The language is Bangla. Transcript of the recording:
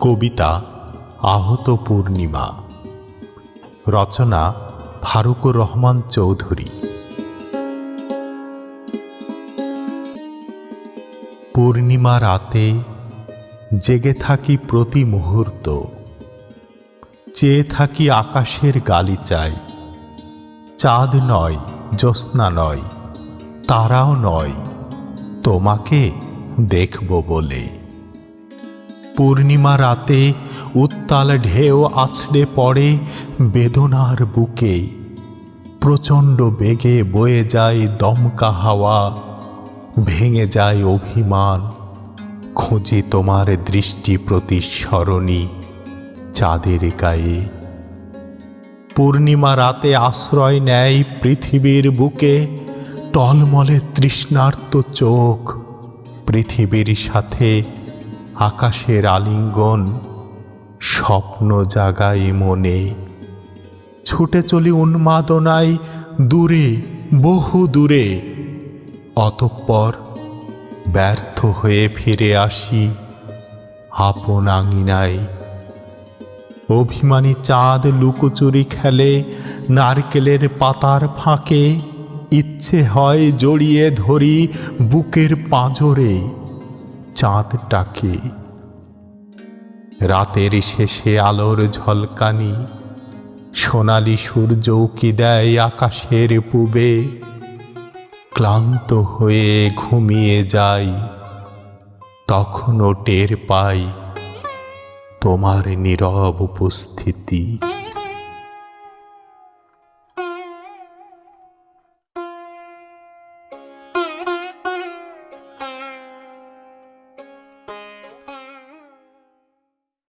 কবিতা আহত পূর্ণিমা। রচনা ফারুকুর রহমান চৌধুরী। পূর্ণিমা রাতে জেগে থাকি প্রতি মুহূর্ত, চেয়ে থাকি আকাশের গালিচায়। চাঁদ নয়, জ্যোৎস্না নয়, তারাও নয়, তোমাকে দেখব বলে। পূর্ণিমা রাতে উত্তাল ঢেউ আছড়ে পড়ে বেদনার বুকে। প্রচণ্ড বেগে বয়ে যায় দমকা হাওয়া, ভেঙে যায় অভিমান। খুঁজি তোমার দৃষ্টি প্রতিসরণী চাঁদের গায়ে। পূর্ণিমা রাতে আশ্রয় নেয় পৃথিবীর বুকে টলমলে তৃষ্ণার্ত চোখ। পৃথিবীর সাথে আকাশের আলিঙ্গন স্বপ্ন জাগায় মনে। ছুটে চলি উন্মাদনায় দূরে, বহু দূরে। অতঃপর ব্যর্থ হয়ে ফিরে আসি আপন আঙিনায়। অভিমানী চাঁদ লুকোচুরি খেলে নারকেলের পাতার ফাঁকে। ইচ্ছে হয় জড়িয়ে ধরি বুকের পাঁজরে চাঁদটাকে। রাতের শেষে আলোর ঝলকানি সোনালি সূর্য উঁকি দেয় আকাশের পূবে। ক্লান্ত হয়ে ঘুমিয়ে যাই, তখনও টের পাই তোমার নীরব উপস্থিতি।